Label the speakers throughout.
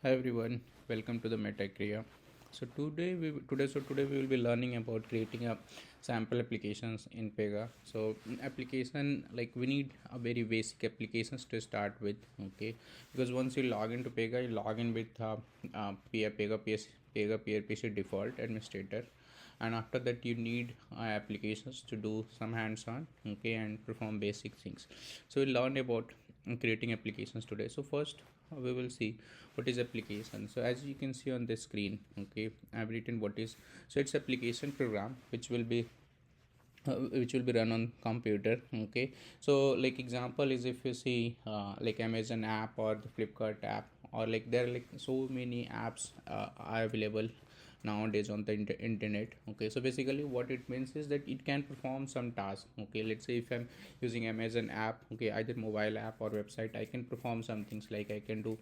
Speaker 1: Hi everyone, welcome to the Metacria. Today we will be learning about creating a sample applications in Pega. So application, like we need a very basic applications to start with, okay? Because once you log into Pega, you log in with Pega PRPC default administrator, and after that you need applications to do some hands-on, okay, and perform basic things. So we'll learn about creating applications today. So first we will see what is application. So as you can see on the screen, okay, I've written what is. So it's application program which will be run on computer, okay. So like example is, if you see like Amazon app or the Flipkart app, or like there are like so many apps are available nowadays on the internet, okay. So basically what it means is that it can perform some task, okay. Let's say if I'm using Amazon app, okay, either mobile app or website, I can perform some things, like I can do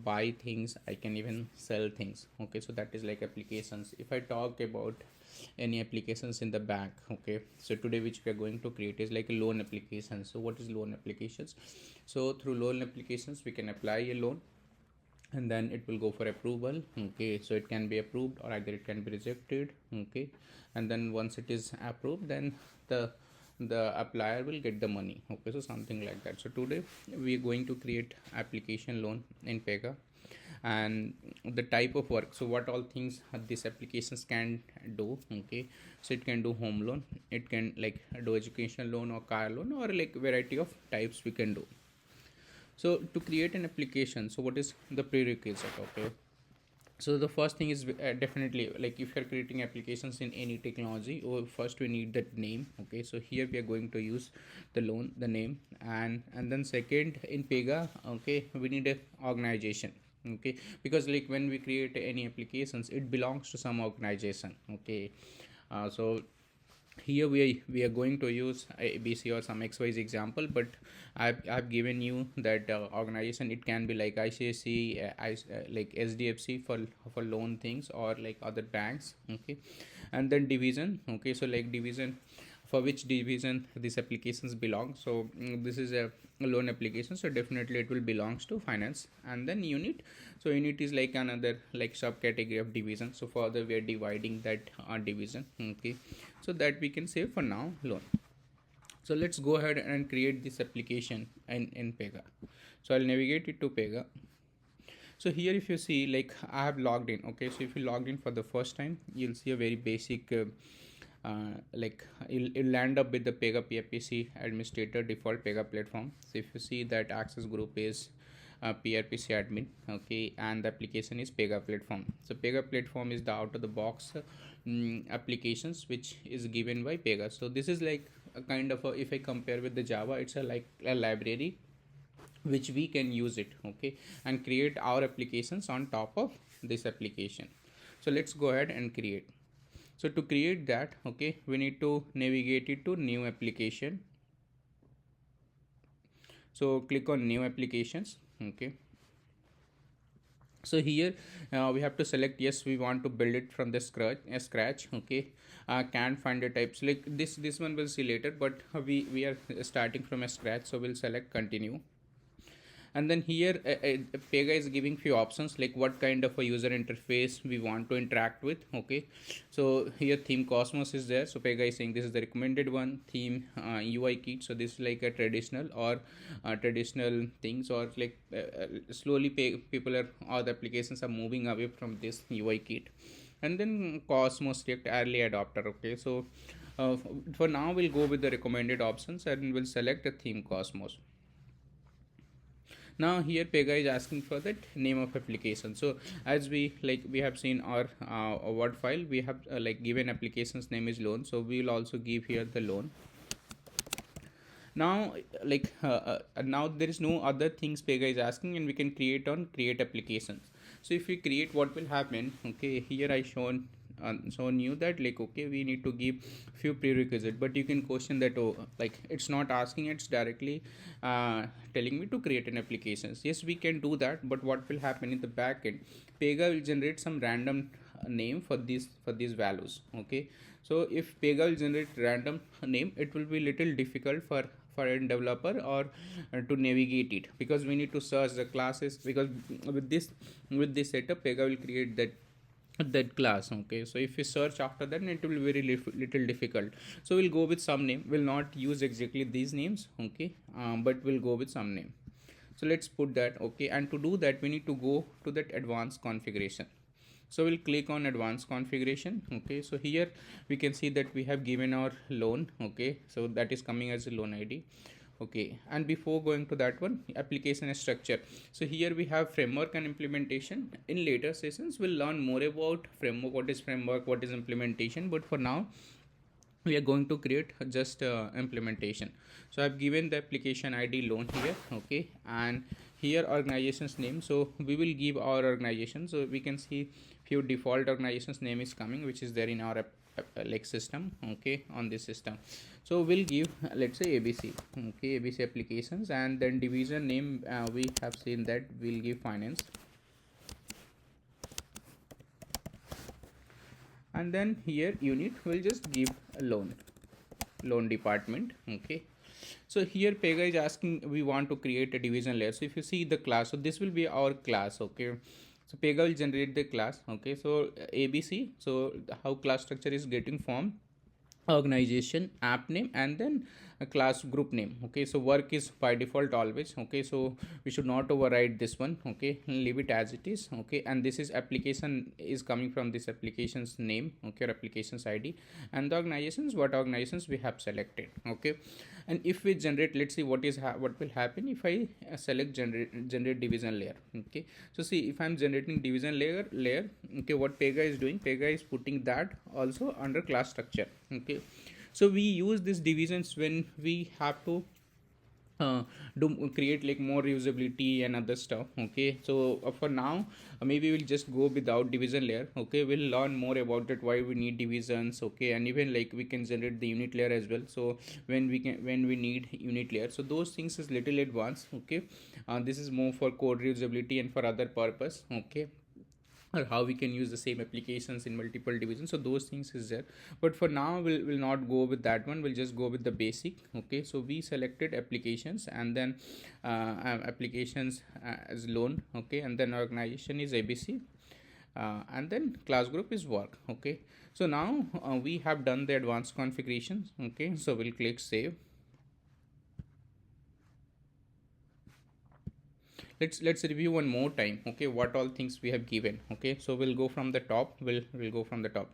Speaker 1: buy things, I can even sell things, okay. So that is like applications. If I talk about any applications in the bank, okay, so today which we are going to create is like a loan application. So what is loan applications? So through loan applications we can apply a loan, and then it will go for approval, okay. So it can be approved or either it can be rejected, okay. And then once it is approved, then the applier will get the money, okay. So something like that. So today we are going to create application loan in Pega, and the type of work, so what all things these applications can do, okay. So it can do home loan, it can like do education loan or car loan, or like variety of types we can do. So to create an application, so what is the prerequisite, okay. So the first thing is definitely, like if you're creating applications in any technology, first we need that name, okay. So here we are going to use the name, and then second, in Pega, okay, we need a organization, okay. Because like when we create any applications, it belongs to some organization, okay. So here we are going to use ABC or some XYZ example, but I've given you that organization. It can be like ICICI, like SDFC for loan things, or like other banks, okay. And then division, okay. So like division, for which division these applications belong. So this is a loan application, so definitely it will belongs to finance. And then unit, so unit is like another like subcategory of division. So further we are dividing that division, okay. So that we can say for now loan. So let's go ahead and create this application in Pega. So I'll navigate it to Pega. So here if you see, like I have logged in, okay. So if you logged in for the first time, you'll see a very basic like you'll land up with the Pega PRPC administrator default Pega platform. So if you see that access group is PRPC admin, okay, and the application is Pega platform. So Pega platform is the out of the box applications which is given by Pega. So this is like a kind of a, if I compare with the Java, it's a like a library which we can use it, okay, and create our applications on top of this application. So let's go ahead and create. So to create that, okay, we need to navigate it to new application. So click on new applications, okay. So here we have to select, yes, we want to build it from the scratch, okay. Can't find the types, like this one we'll see later, but we are starting from a scratch, so we'll select continue. And then here Pega is giving few options, like what kind of a user interface we want to interact with, okay. So here theme Cosmos is there, so Pega is saying this is the recommended one. Theme UI kit, so this is like a traditional or traditional things, or like slowly people are, or the applications are moving away from this UI kit. And then Cosmos React early adopter, okay. So for now we'll go with the recommended options, and we'll select a theme Cosmos. Now here Pega is asking for that name of application. So as we have seen our word file, we have like given application's name is loan, so we will also give here the loan. Now like now there is no other things Pega is asking, and we can create applications. So if we create, what will happen, okay, here I shown you that, like, okay, we need to give few prerequisites, but you can question that, oh, like it's not asking, it's directly telling me to create an application. Yes, we can do that, but what will happen in the back end, Pega will generate some random name for these values, okay. So if Pega will generate random name, it will be little difficult for for a developer or to navigate it, because we need to search the classes, because with this setup Pega will create that class. Okay, so if we search after that, it will be very little difficult. So we'll go with some name, we'll not use exactly these names. Okay, but we'll go with some name. So let's put that. Okay, and to do that we need to go to that advanced configuration. So we'll click on advanced configuration. Okay, so here we can see that we have given our loan. Okay, so that is coming as a loan id. Okay, and before going to that one, application structure. So here we have framework and implementation. In later sessions we'll learn more about framework, what is framework, what is implementation, but for now we are going to create just implementation. So I've given the application id loan here. Okay, and here organization's name, so we will give our organization. So we can see few default organizations name is coming, which is there in our like system. Okay, on this system, so we'll give let's say abc. Okay, abc applications, and then division name, we have seen that we'll give finance, and then here unit will just give a loan department. Okay, so here Pega is asking we want to create a division layer. So if you see the class, so this will be our class. Okay, so Pega will generate the class. Okay, so abc, so how class structure is getting formed: organization, app name, and then a class group name. Okay, so work is by default always. Okay, so we should not override this one. Okay, leave it as it is. Okay, and this is application is coming from this application's name. Okay, or application's id, and the organizations, what organizations we have selected. Okay, and if we generate, let's see what is what will happen if I select generate division layer. Okay, so see, if I'm generating division layer. Okay, what Pega is doing, Pega is putting that also under class structure. Okay, so we use these divisions when we have to do create like more usability and other stuff. Okay, so for now maybe we'll just go without division layer. Okay, we'll learn more about it, why we need divisions. Okay, and even like we can generate the unit layer as well. So when we need unit layer, so those things is little advanced. Okay, this is more for code reusability and for other purpose. Okay, or how we can use the same applications in multiple divisions. So those things is there, but for now we'll not go with that one, we'll just go with the basic. Okay, so we selected applications, and then applications as loan. Okay, and then organization is abc, and then class group is work. Okay, so now we have done the advanced configurations. Okay, so we'll click save. Let's review one more time. Okay, what all things we have given. Okay, so we'll go from the top. We'll go from the top.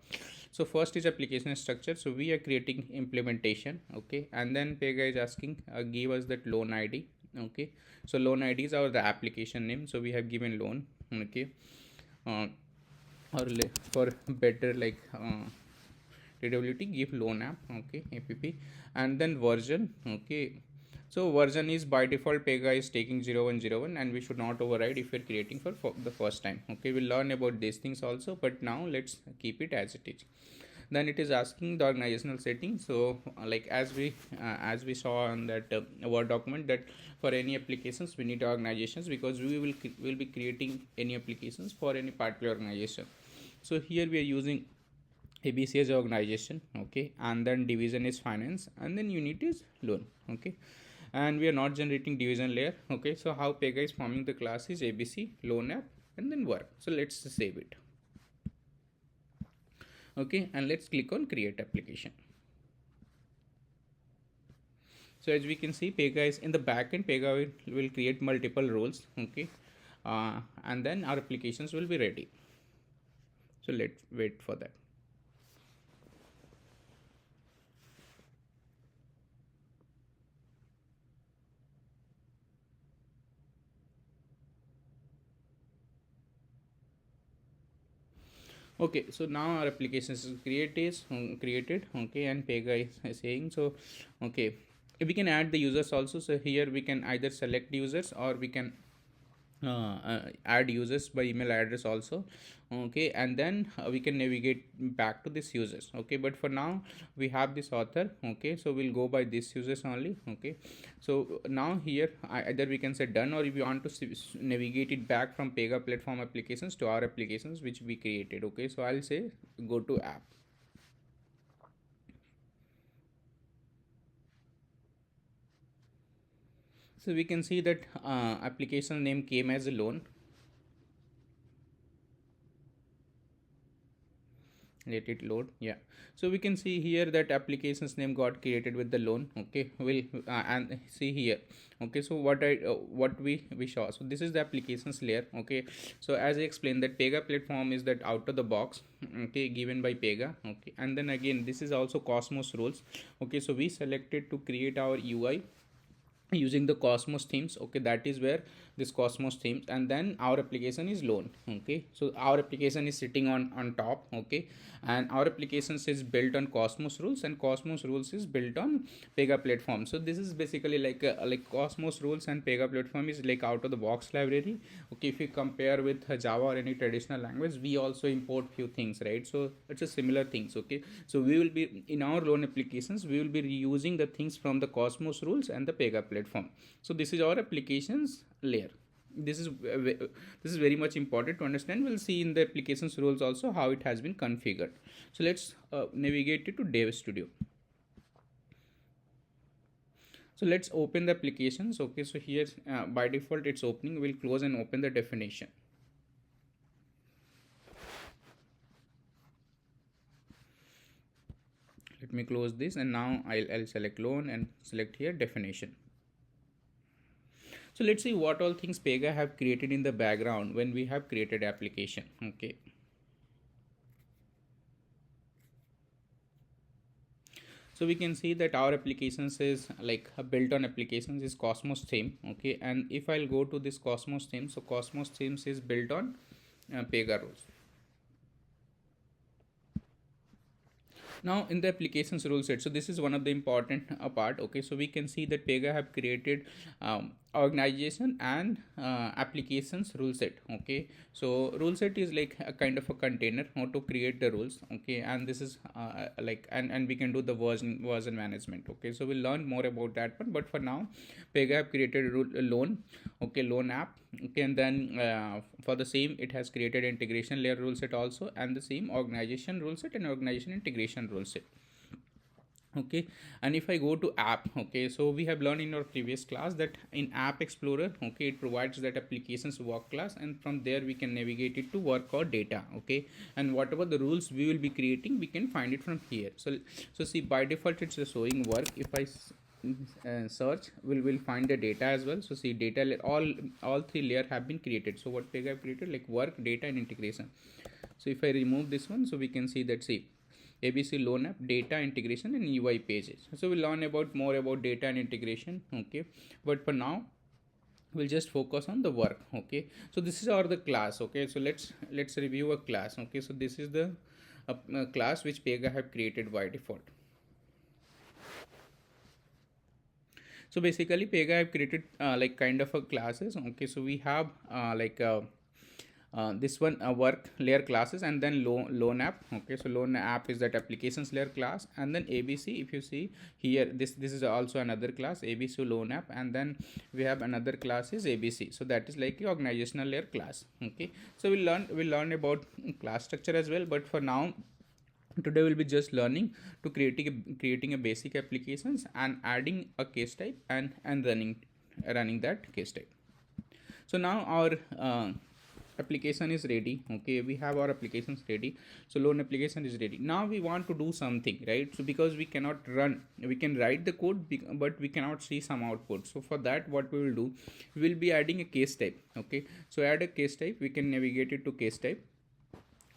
Speaker 1: So first is application structure. So we are creating implementation. Okay, and then Pega is asking give us that loan id. Okay, so loan id is our the application name, so we have given loan. Okay, or for better like readability, give loan app. Okay, app, and then version. Okay, so version is by default Pega is taking 0101, and we should not override if we're creating for the first time. Okay, we'll learn about these things also, but now let's keep it as it is. Then it is asking the organizational setting. So like as we saw on that word document, that for any applications we need organizations, because we will be creating any applications for any particular organization. So here we are using abc as organization. Okay, and then division is finance, and then unit is loan. Okay, and we are not generating division layer. Okay, so how Pega is forming the class is abc, loan app, and then work. So let's save it. Okay, and let's click on create application. So as we can see, Pega is in the backend. Pega will create multiple roles. Okay, and then our applications will be ready. So let's wait for that. Okay, so now our application is created. Okay, and Pega is saying so. Okay, we can add the users also. So here we can either select users, or we can add users by email address also. Okay, and then we can navigate back to this users. Okay, but for now we have this author. Okay, so we'll go by this users only. Okay, so now here either we can say done, or if you want to navigate it back from Pega platform applications to our applications which we created. Okay, so I'll say go to app. So we can see that application name came as a loan. Let it load. Yeah, so we can see here that application's name got created with the loan. Okay, we'll and see here. Okay, so what we saw, so this is the applications layer. Okay, so as I explained, that Pega platform is that out of the box, okay, given by Pega. Okay, and then again this is also Cosmos rules. Okay, so we selected to create our UI using the Cosmos themes. Okay, that is where this Cosmos themes, and then our application is loan. Okay, so our application is sitting on top. Okay, and our application is built on Cosmos rules, and Cosmos rules is built on Pega platform. So this is basically like Cosmos rules and Pega platform is like out of the box library. Okay, if you compare with Java or any traditional language, we also import few things, right? So it's a similar things. Okay, so we will be in our loan applications, we will be reusing the things from the Cosmos rules and the Pega platform. So this is our applications layer. This is very much important to understand. We'll see in the applications rules also how it has been configured. So let's navigate it to Dev Studio. So let's open the applications. Okay, so here by default it's opening. We'll close and open the definition. Let me close this, and now I'll select loan and select here definition. So let's see what all things Pega have created in the background when we have created application. Okay, so we can see that our applications is like built on applications is Cosmos theme. Okay, and if I'll go to this Cosmos theme, so Cosmos themes is built on Pega rules. Now in the applications rule set, so this is one of the important part. Okay, so we can see that Pega have created organization and applications rule set. Okay, so rule set is like a kind of a container how to create the rules. Okay, and this is like and we can do the version management. Okay, so we'll learn more about that one, but for now Pega have created a loan. Okay, loan app. Okay, and then for the same it has created integration layer rule set also, and the same organization rule set and organization integration rule set. Okay, and if I go to app, okay, so we have learned in our previous class that in app explorer, okay, it provides that applications work class, and from there we can navigate it to work or data. Okay, and whatever the rules we will be creating, we can find it from here. So see, by default it's showing work. If I search, will find the data as well. So see, data, all three layer have been created. So what Pega have created, like work, data and integration. So if I remove this one, so we can see that, see, ABC loan app, data integration and UI pages. So we'll learn about more about data and integration. Okay, but for now we'll just focus on the work. Okay, so this is our the class. Okay, so let's review a class. Okay, so this is the class which Pega have created by default. So basically Pega have created like kind of a classes. Okay, so we have this one work layer classes, and then loan app. Okay, so loan app is that applications layer class, and then ABC, if you see here, this is also another class, ABC loan app, and then we have another class is ABC, so that is like the organizational layer class. Okay, so we'll learn about class structure as well, but for now today we'll be just learning to creating a basic applications and adding a case type and running that case type. So now our application is ready. Okay, we have our applications ready. So loan application is ready. Now we want to do something, right? So because we cannot run, we can write the code but we cannot see some output. So for that, what we will do, we will be adding a case type. Okay, so add a case type. We can navigate it to case type,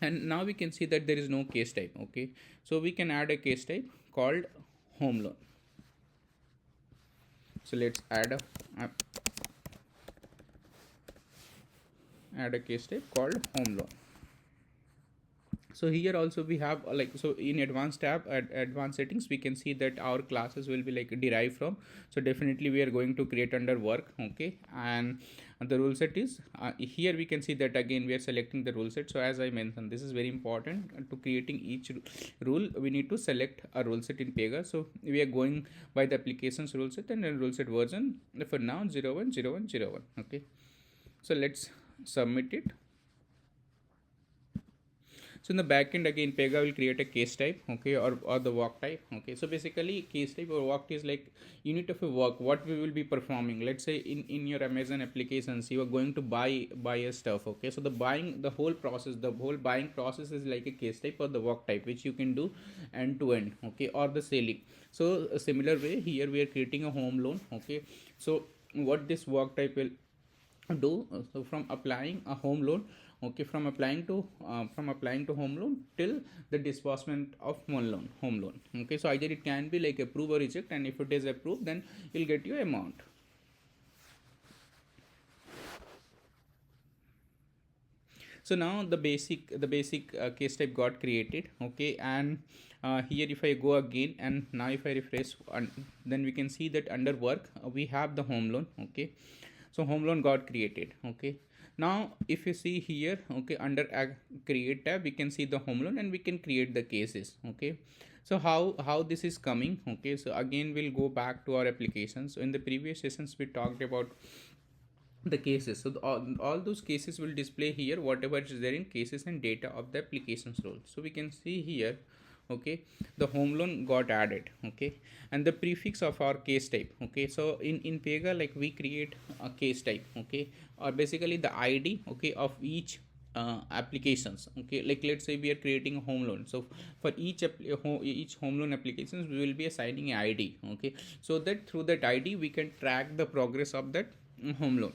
Speaker 1: and now we can see that there is no case type. Okay, so we can add a case type called home loan. So let's add a case type called home loan. So here also we have so in advanced tab at advanced settings, we can see that our classes will be like derived from. So definitely we are going to create under work. Okay, and the rule set is here we can see that again we are selecting the rule set. So as I mentioned, this is very important to creating each rule. We need to select a rule set in Pega. So we are going by the applications rule set and rule set version for now 010101. Okay, so let's submit it. So in the backend again, Pega will create a case type, okay, or the work type, okay. So basically, case type or work is like unit of a work what we will be performing. Let's say in your Amazon applications, you are going to buy a stuff, okay. So the whole process, the whole buying process is like a case type or the work type, which you can do end to end, okay, or the selling. So a similar way here we are creating a home loan, okay. So what this work type will do, so from applying a home loan, okay, from applying to home loan till the disbursement of one loan home loan, okay. So either it can be like approve or reject, and if it is approved, then you'll get your amount. So now the basic case type got created, okay. And here if I go again, and now if I refresh, then we can see that under work we have the home loan, okay. So home loan got created, okay. Now if you see here, okay, under create tab we can see the home loan and we can create the cases, okay. So how this is coming, okay. So again we'll go back to our application. So in the previous sessions we talked about the cases. So all those cases will display here whatever is there in cases and data of the applications role. So we can see here, okay, the home loan got added, okay, and the prefix of our case type, okay. So in Pega, like we create a case type, okay, or basically the ID, okay, of each applications, okay. Like let's say we are creating a home loan, so for each home loan applications we will be assigning a ID, okay. So that through that ID we can track the progress of that home loan.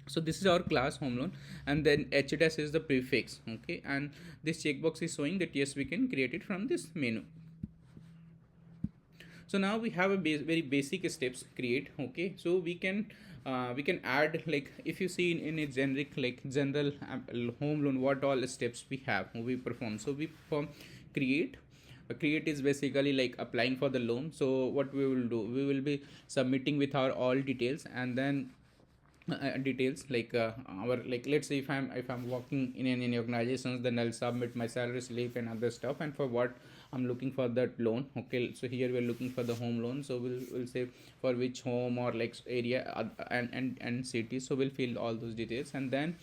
Speaker 1: So this is our class home loan, and then hdash is the prefix, okay. And this checkbox is showing that yes, we can create it from this menu. So now we have a very basic steps create, okay. So we can add, like if you see in a generic, like general home loan, what all steps we have we perform. So we perform create. Create is basically like applying for the loan. So what we will do, we will be submitting with our all details, and then details like our, like let's say if I'm working in any organizations, then I'll submit my salary slip and other stuff, and for what I'm looking for that loan, okay. So here we're looking for the home loan, so we'll say for which home or like area, and city. So we'll fill all those details, and then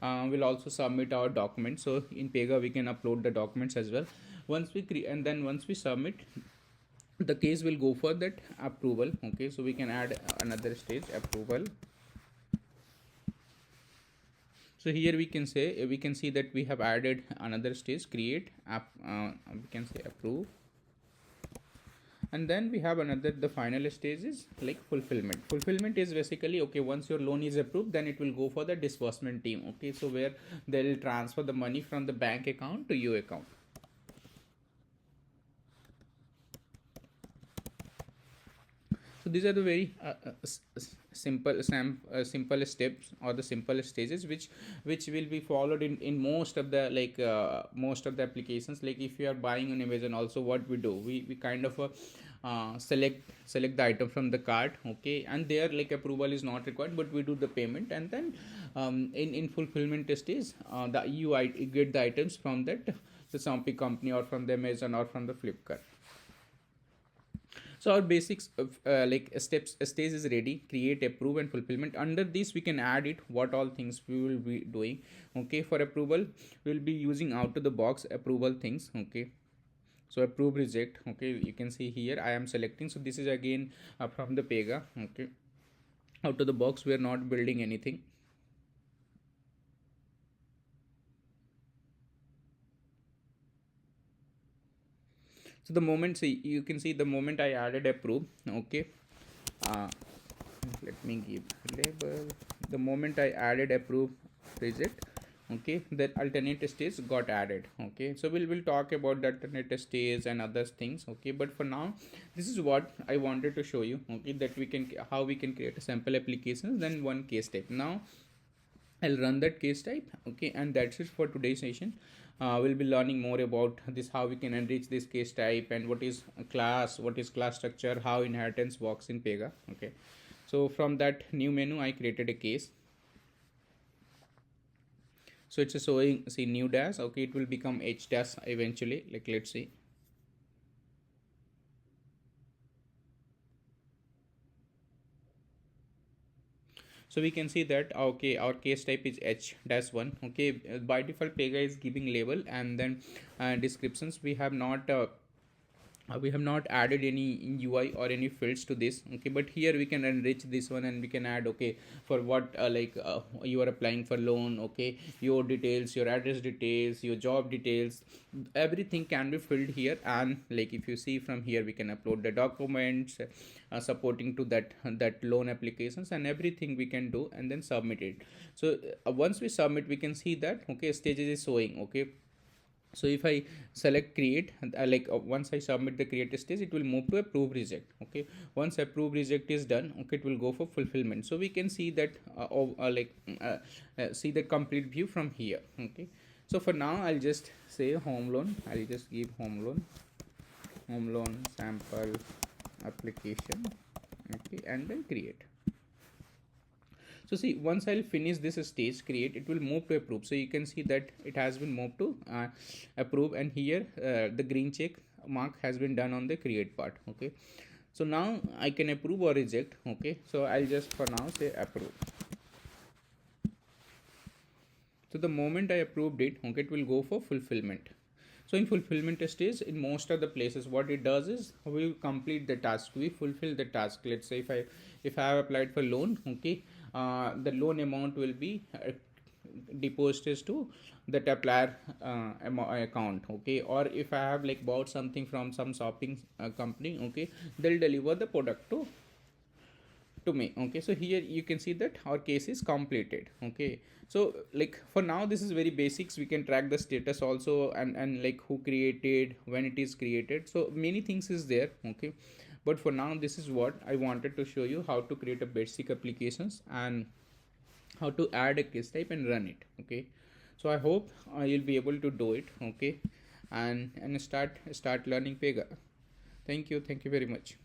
Speaker 1: we'll also submit our documents. So in Pega we can upload the documents as well. Once we create, and then once we submit, the case will go for that approval, okay. So we can add another stage, approval. So here we can say, we can see that we have added another stage, create app, we can say approve. And then we have another, the final stage is like fulfillment is basically, okay, once your loan is approved, then it will go for the disbursement team, okay. So where they'll transfer the money from the bank account to your account. So these are the very simple steps, or the simple stages, which will be followed in most of the, like most of the applications. Like if you are buying on Amazon also, what we do, we kind of select the item from the cart, okay, and there like approval is not required, but we do the payment, and then in fulfillment stage, you get the items from that the Shopee company, or from the Amazon, or from the Flipkart. So our basics of like steps stage is ready, create, approve, and fulfillment. Under this we can add it what all things we will be doing, okay. For approval we will be using out of the box approval things, okay. So approve, reject, okay, you can see here I am selecting. So this is again from the Pega, okay. Out of the box we are not building anything. So the moment, see, you can see the moment I added approve, okay. uh, Let me give label. The moment I added approve, reject, okay, that alternate stage got added, okay. So we'll talk about the alternate stage and other things, okay. But for now, this is what I wanted to show you, okay, that we can, how we can create a sample application, then one case type. Now I'll run that case type, okay, and that's it for today's session. We'll be learning more about this, how we can enrich this case type, and what is a class, what is class structure, how inheritance works in Pega, okay. So from that new menu I created a case. So it's a showing, see, new dash, okay, it will become h dash eventually, like let's see. So we can see that okay, our case type is h dash 1. Okay, by default Pega is giving label and then descriptions. We have not added any UI or any fields to this. Okay, but here we can enrich this one and we can add, okay, for what you are applying for loan. Okay, your details, your address details, your job details, everything can be filled here. And like if you see from here, we can upload the documents supporting to that loan applications, and everything we can do and then submit it. So once we submit, we can see that okay, stages is showing. Okay, so if I select create, once I submit the create stage, it will move to approve reject. Okay, once approve reject is done, okay, it will go for fulfillment. So we can see that see the complete view from here. Okay, so for now I'll just say home loan. I'll just give home loan sample application. Okay, and then create. So see, once I'll finish this stage create, it will move to approve. So you can see that it has been moved to approve, and here the green check mark has been done on the create part. Okay, so now I can approve or reject. Okay, so I'll just for now say approve. So the moment I approved it, okay, it will go for fulfillment. So in fulfillment stage, in most of the places, what it does is we complete the task, we fulfill the task. Let's say if I have applied for loan, okay, the loan amount will be deposited to that applier account. Okay, or if I have like bought something from some shopping company, okay, they'll deliver the product to me. Okay, so here you can see that our case is completed. Okay, so like for now this is very basics. We can track the status also, and like who created, when it is created, so many things is there. Okay, but for now this is what I wanted to show you, how to create a basic applications and how to add a case type and run it. Okay, so I hope you'll be able to do it. Okay, and start learning Pega. Thank you very much.